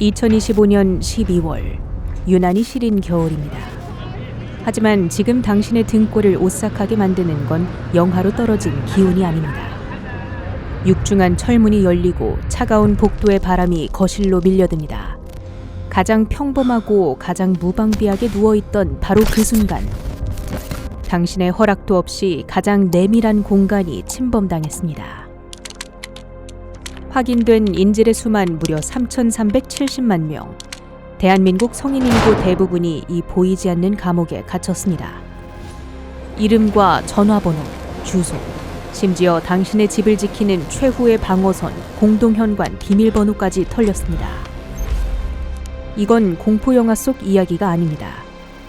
2025년 12월, 유난히 시린 겨울입니다. 하지만 지금 당신의 등골을 오싹하게 만드는 건 영하로 떨어진 기온이 아닙니다. 육중한 철문이 열리고 차가운 복도의 바람이 거실로 밀려듭니다. 가장 평범하고 가장 무방비하게 누워있던 바로 그 순간, 당신의 허락도 없이 가장 내밀한 공간이 침범당했습니다. 확인된 인질의 수만 무려 3,370만 명. 대한민국 성인 인구 대부분이 이 보이지 않는 감옥에 갇혔습니다. 이름과 전화번호, 주소, 심지어 당신의 집을 지키는 최후의 방어선, 공동현관 비밀번호까지 털렸습니다. 이건 공포영화 속 이야기가 아닙니다.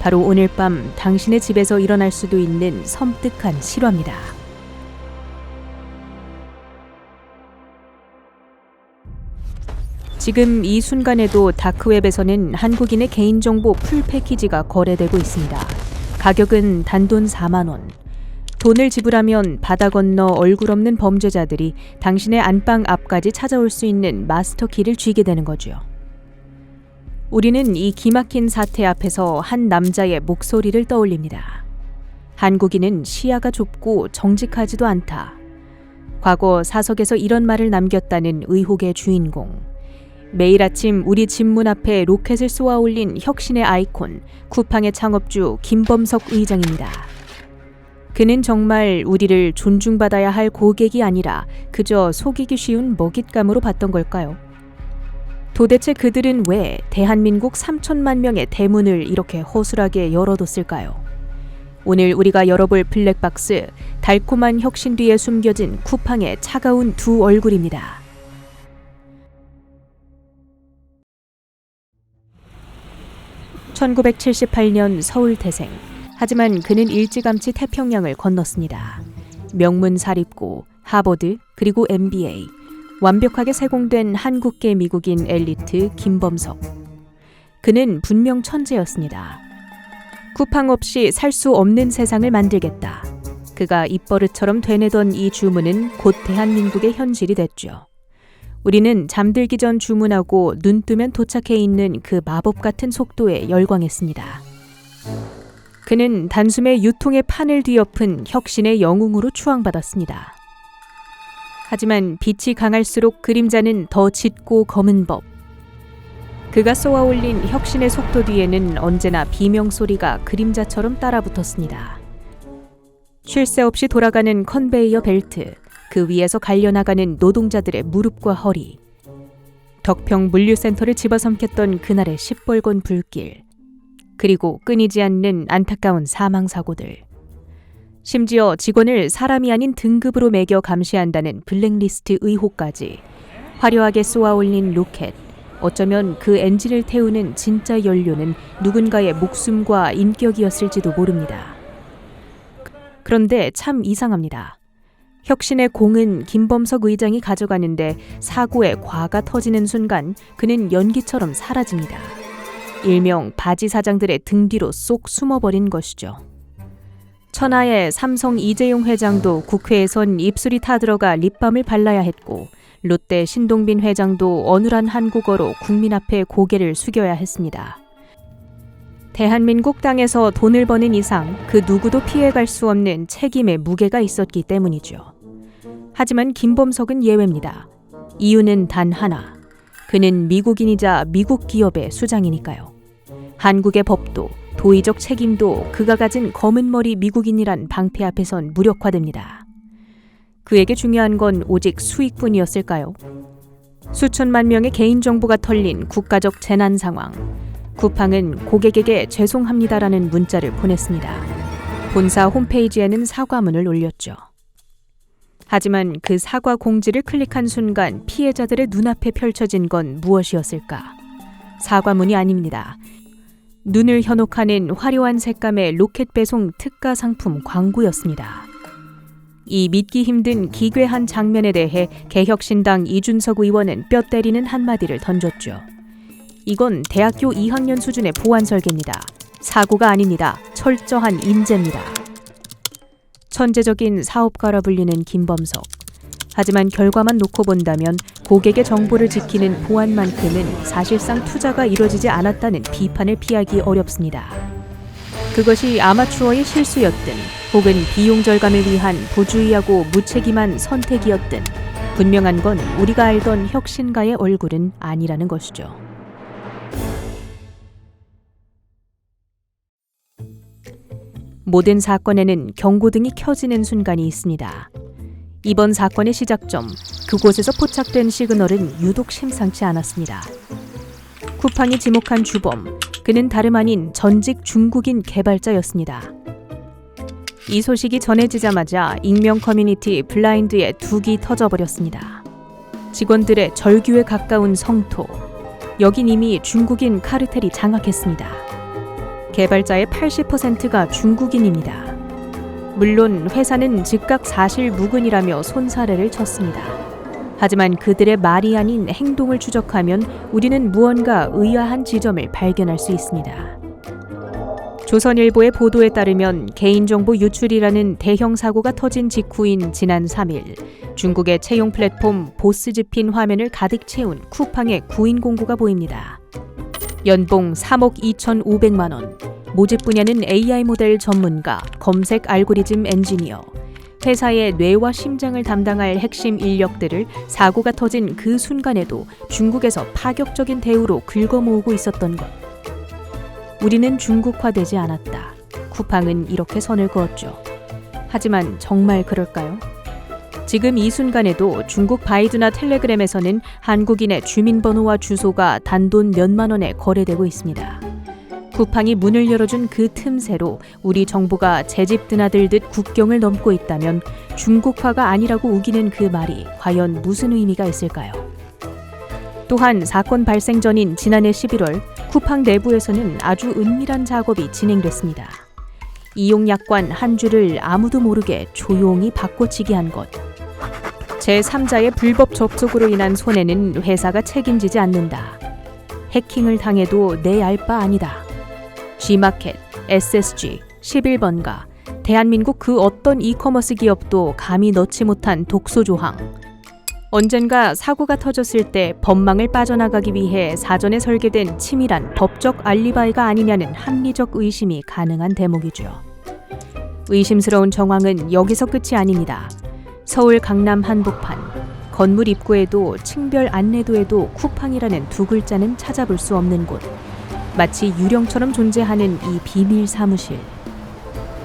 바로 오늘 밤 당신의 집에서 일어날 수도 있는 섬뜩한 실화입니다. 지금 이 순간에도 다크웹에서는 한국인의 개인정보 풀 패키지가 거래되고 있습니다. 가격은 단돈 4만 원. 돈을 지불하면 바다 건너 얼굴 없는 범죄자들이 당신의 안방 앞까지 찾아올 수 있는 마스터키를 쥐게 되는 거죠. 우리는 이 기막힌 사태 앞에서 한 남자의 목소리를 떠올립니다. 한국인은 시야가 좁고 정직하지도 않다. 과거 사석에서 이런 말을 남겼다는 의혹의 주인공. 매일 아침 우리 집 문 앞에 로켓을 쏘아 올린 혁신의 아이콘, 쿠팡의 창업주 김범석 의장입니다. 그는 정말 우리를 존중받아야 할 고객이 아니라 그저 속이기 쉬운 먹잇감으로 봤던 걸까요? 도대체 그들은 왜 대한민국 3천만 명의 대문을 이렇게 허술하게 열어뒀을까요? 오늘 우리가 열어볼 블랙박스, 달콤한 혁신 뒤에 숨겨진 쿠팡의 차가운 두 얼굴입니다. (1978년) 서울 태생. 하지만 그는 일찌감치 태평양을 건넜습니다. 명문 사립고, 하버드, 그리고 MBA. 완벽하게 세공된 한국계 미국인 엘리트 김범석. 그는 분명 천재였습니다. 쿠팡 없이 살 수 없는 세상을 만들겠다. 그가 입버릇처럼 되뇌던 이 주문은 곧 대한민국의 현실이 됐죠. 우리는 잠들기 전 주문하고 눈 뜨면 도착해 있는 그 마법 같은 속도에 열광했습니다. 그는 단숨에 유통의 판을 뒤엎은 혁신의 영웅으로 추앙받았습니다. 하지만 빛이 강할수록 그림자는 더 짙고 검은 법. 그가 쏘아올린 혁신의 속도 뒤에는 언제나 비명소리가 그림자처럼 따라붙었습니다. 쉴 새 없이 돌아가는 컨베이어 벨트, 그 위에서 갈려나가는 노동자들의 무릎과 허리, 덕평 물류센터를 집어삼켰던 그날의 시뻘건 불길, 그리고 끊이지 않는 안타까운 사망사고들. 심지어 직원을 사람이 아닌 등급으로 매겨 감시한다는 블랙리스트 의혹까지. 화려하게 쏘아올린 로켓, 어쩌면 그 엔진을 태우는 진짜 연료는 누군가의 목숨과 인격이었을지도 모릅니다. 그런데 참 이상합니다. 혁신의 공은 김범석 의장이 가져가는데 사고의 과가 터지는 순간 그는 연기처럼 사라집니다. 일명 바지 사장들의 등 뒤로 쏙 숨어버린 것이죠. 천하의 삼성 이재용 회장도 국회에선 입술이 타들어가 립밤을 발라야 했고, 롯데 신동빈 회장도 어눌한 한국어로 국민 앞에 고개를 숙여야 했습니다. 대한민국 땅에서 돈을 버는 이상 그 누구도 피해갈 수 없는 책임의 무게가 있었기 때문이죠. 하지만 김범석은 예외입니다. 이유는 단 하나. 그는 미국인이자 미국 기업의 수장이니까요. 한국의 법도, 도의적 책임도 그가 가진 검은 머리 미국인이란 방패 앞에선 무력화됩니다. 그에게 중요한 건 오직 수익뿐이었을까요? 수천만 명의 개인정보가 털린 국가적 재난 상황. 쿠팡은 고객에게 죄송합니다라는 문자를 보냈습니다. 본사 홈페이지에는 사과문을 올렸죠. 하지만 그 사과 공지를 클릭한 순간 피해자들의 눈앞에 펼쳐진 건 무엇이었을까? 사과문이 아닙니다. 눈을 현혹하는 화려한 색감의 로켓 배송 특가 상품 광고였습니다. 이 믿기 힘든 기괴한 장면에 대해 개혁신당 이준석 의원은 뼈 때리는 한마디를 던졌죠. 이건 대학교 2학년 수준의 보안 설계입니다. 사고가 아닙니다. 철저한 인재입니다. 천재적인 사업가라 불리는 김범석. 하지만 결과만 놓고 본다면 고객의 정보를 지키는 보안만큼은 사실상 투자가 이뤄지지 않았다는 비판을 피하기 어렵습니다. 그것이 아마추어의 실수였든 혹은 비용 절감을 위한 부주의하고 무책임한 선택이었든 분명한 건 우리가 알던 혁신가의 얼굴은 아니라는 것이죠. 모든 사건에는 경고등이 켜지는 순간이 있습니다. 이번 사건의 시작점, 그곳에서 포착된 시그널은 유독 심상치 않았습니다. 쿠팡이 지목한 주범, 그는 다름 아닌 전직 중국인 개발자였습니다. 이 소식이 전해지자마자 익명 커뮤니티 블라인드에 둑이 터져버렸습니다. 직원들의 절규에 가까운 성토, 여긴 이미 중국인 카르텔이 장악했습니다. 개발자의 80%가 중국인입니다. 물론 회사는 즉각 사실무근이라며 손사래를 쳤습니다. 하지만 그들의 말이 아닌 행동을 추적하면 우리는 무언가 의아한 지점을 발견할 수 있습니다. 조선일보의 보도에 따르면 개인정보 유출이라는 대형 사고가 터진 직후인 지난 3일 중국의 채용 플랫폼 보스집힌 화면을 가득 채운 쿠팡의 구인 공고가 보입니다. 연봉 3억 2,500만 원, 모집 분야는 AI 모델 전문가, 검색 알고리즘 엔지니어. 회사의 뇌와 심장을 담당할 핵심 인력들을 사고가 터진 그 순간에도 중국에서 파격적인 대우로 긁어모으고 있었던 것. 우리는 중국화되지 않았다. 쿠팡은 이렇게 선을 그었죠. 하지만 정말 그럴까요? 지금 이 순간에도 중국 바이두나 텔레그램에서는 한국인의 주민번호와 주소가 단돈 몇만 원에 거래되고 있습니다. 쿠팡이 문을 열어준 그 틈새로 우리 정부가 제집 드나들듯 국경을 넘고 있다면 중국화가 아니라고 우기는 그 말이 과연 무슨 의미가 있을까요? 또한 사건 발생 전인 지난해 11월 쿠팡 내부에서는 아주 은밀한 작업이 진행됐습니다. 이용약관 한 줄을 아무도 모르게 조용히 바꿔치기 한 것. 제3자의 불법 접속으로 인한 손해는 회사가 책임지지 않는다. 해킹을 당해도 내 알 바 아니다. G마켓, SSG, 11번가, 대한민국 그 어떤 이커머스 기업도 감히 넣지 못한 독소 조항. 언젠가 사고가 터졌을 때 법망을 빠져나가기 위해 사전에 설계된 치밀한 법적 알리바이가 아니냐는 합리적 의심이 가능한 대목이죠. 의심스러운 정황은 여기서 끝이 아닙니다. 서울 강남 한복판, 건물 입구에도 층별 안내도에도 쿠팡이라는 두 글자는 찾아볼 수 없는 곳. 마치 유령처럼 존재하는 이 비밀 사무실.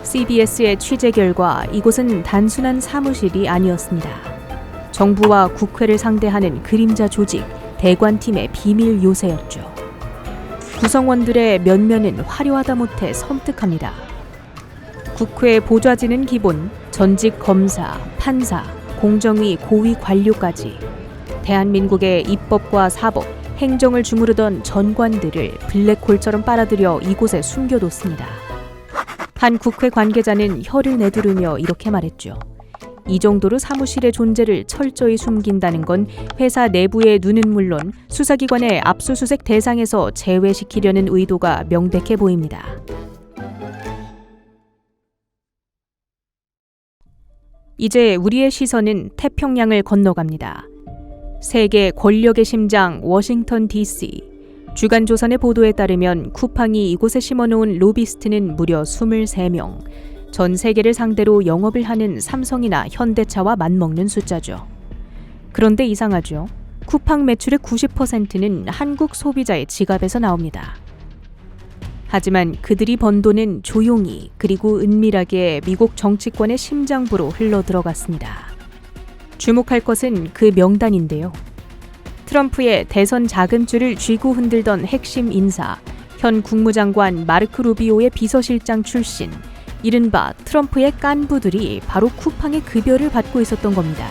CBS의 취재 결과 이곳은 단순한 사무실이 아니었습니다. 정부와 국회를 상대하는 그림자 조직, 대관팀의 비밀 요새였죠. 구성원들의 면면은 화려하다 못해 섬뜩합니다. 국회 보좌진은 기본, 전직 검사, 판사, 공정위 고위 관료까지 대한민국의 입법과 사법, 행정을 주무르던 전관들을 블랙홀처럼 빨아들여 이곳에 숨겨뒀습니다. 한 국회 관계자는 혀를 내두르며 이렇게 말했죠. 이 정도로 사무실의 존재를 철저히 숨긴다는 건 회사 내부의 눈은 물론 수사기관의 압수수색 대상에서 제외시키려는 의도가 명백해 보입니다. 이제 우리의 시선은 태평양을 건너갑니다. 세계 권력의 심장 워싱턴 DC. 주간조선의 보도에 따르면 쿠팡이 이곳에 심어놓은 로비스트는 무려 23명. 전 세계를 상대로 영업을 하는 삼성이나 현대차와 맞먹는 숫자죠. 그런데 이상하죠. 쿠팡 매출의 90%는 한국 소비자의 지갑에서 나옵니다. 하지만 그들이 번 돈은 조용히 그리고 은밀하게 미국 정치권의 심장부로 흘러들어갔습니다. 주목할 것은 그 명단인데요. 트럼프의 대선 자금줄을 쥐고 흔들던 핵심 인사, 현 국무장관 마르크 루비오의 비서실장 출신, 이른바 트럼프의 깐부들이 바로 쿠팡의 급여를 받고 있었던 겁니다.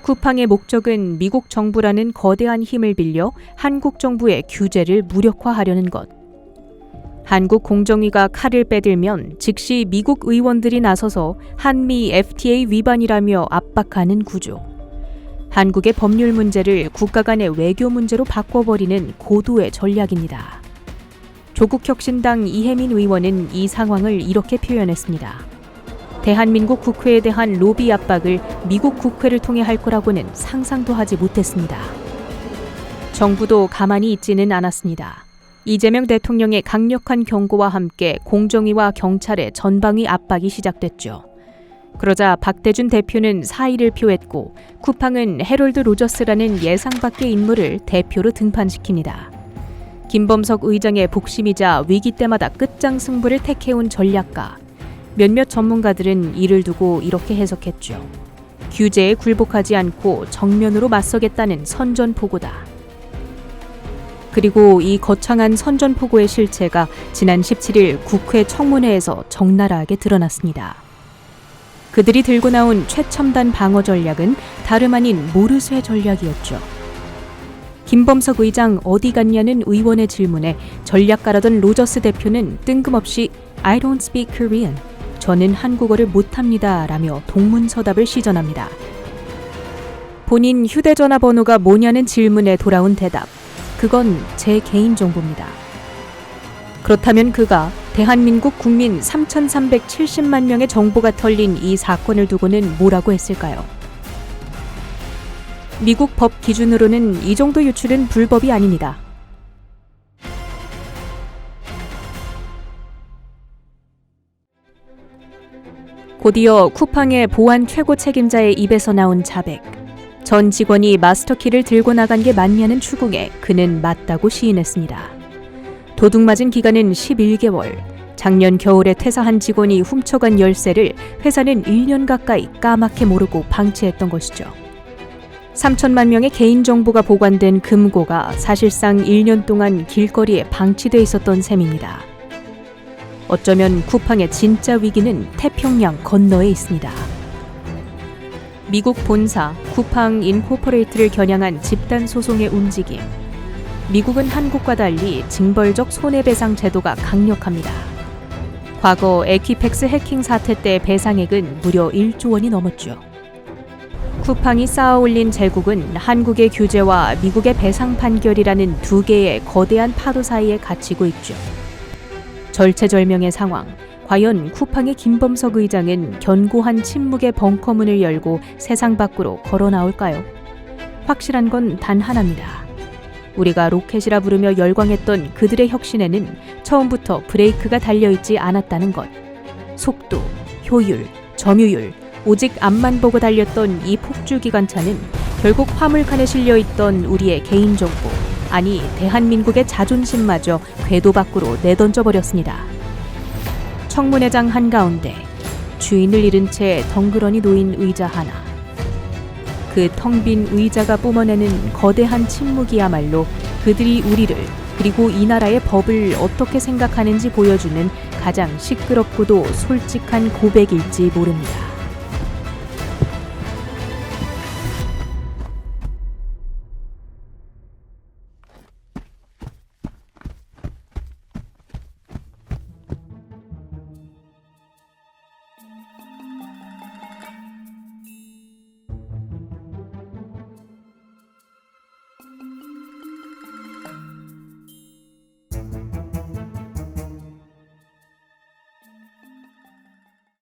쿠팡의 목적은 미국 정부라는 거대한 힘을 빌려 한국 정부의 규제를 무력화하려는 것. 한국 공정위가 칼을 빼들면 즉시 미국 의원들이 나서서 한미 FTA 위반이라며 압박하는 구조. 한국의 법률 문제를 국가 간의 외교 문제로 바꿔버리는 고도의 전략입니다. 조국혁신당 이혜민 의원은 이 상황을 이렇게 표현했습니다. 대한민국 국회에 대한 로비 압박을 미국 국회를 통해 할 거라고는 상상도 하지 못했습니다. 정부도 가만히 있지는 않았습니다. 이재명 대통령의 강력한 경고와 함께 공정위와 경찰의 전방위 압박이 시작됐죠. 그러자 박대준 대표는 사의를 표했고 쿠팡은 해롤드 로저스라는 예상 밖의 인물을 대표로 등판시킵니다. 김범석 의장의 복심이자 위기 때마다 끝장 승부를 택해온 전략가. 몇몇 전문가들은 이를 두고 이렇게 해석했죠. 규제에 굴복하지 않고 정면으로 맞서겠다는 선전포고다. 그리고 이 거창한 선전포고의 실체가 지난 17일 국회 청문회에서 적나라하게 드러났습니다. 그들이 들고 나온 최첨단 방어 전략은 다름 아닌 모르쇠 전략이었죠. 김범석 의장 어디 갔냐는 의원의 질문에 전략가라던 로저스 대표는 뜬금없이 I don't speak Korean. 저는 한국어를 못합니다. 라며 동문서답을 시전합니다. 본인 휴대전화 번호가 뭐냐는 질문에 돌아온 대답. 그건 제 개인정보입니다. 그렇다면 그가 대한민국 국민 3,370만 명의 정보가 털린 이 사건을 두고는 뭐라고 했을까요? 미국 법 기준으로는 이 정도 유출은 불법이 아닙니다. 곧이어 쿠팡의 보안 최고 책임자의 입에서 나온 자백. 전 직원이 마스터키를 들고 나간 게 맞냐는 추궁에 그는 맞다고 시인했습니다. 도둑맞은 기간은 11개월. 작년 겨울에 퇴사한 직원이 훔쳐간 열쇠를 회사는 1년 가까이 까맣게 모르고 방치했던 것이죠. 3천만 명의 개인정보가 보관된 금고가 사실상 1년 동안 길거리에 방치돼 있었던 셈입니다. 어쩌면 쿠팡의 진짜 위기는 태평양 건너에 있습니다. 미국 본사 쿠팡 인코퍼레이트를 겨냥한 집단 소송의 움직임. 미국은 한국과 달리 징벌적 손해배상 제도가 강력합니다. 과거 에퀴팩스 해킹 사태 때 배상액은 무려 1조 원이 넘었죠. 쿠팡이 쌓아올린 제국은 한국의 규제와 미국의 배상 판결이라는 두 개의 거대한 파도 사이에 갇히고 있죠. 절체절명의 상황. 과연 쿠팡의 김범석 의장은 견고한 침묵의 벙커문을 열고 세상 밖으로 걸어 나올까요? 확실한 건 단 하나입니다. 우리가 로켓이라 부르며 열광했던 그들의 혁신에는 처음부터 브레이크가 달려있지 않았다는 것. 속도, 효율, 점유율, 오직 앞만 보고 달렸던 이 폭주 기관차는 결국 화물칸에 실려있던 우리의 개인정보, 아니 대한민국의 자존심마저 궤도 밖으로 내던져버렸습니다. 청문회장 한가운데 주인을 잃은 채 덩그러니 놓인 의자 하나. 그 텅 빈 의자가 뿜어내는 거대한 침묵이야말로 그들이 우리를 그리고 이 나라의 법을 어떻게 생각하는지 보여주는 가장 시끄럽고도 솔직한 고백일지 모릅니다.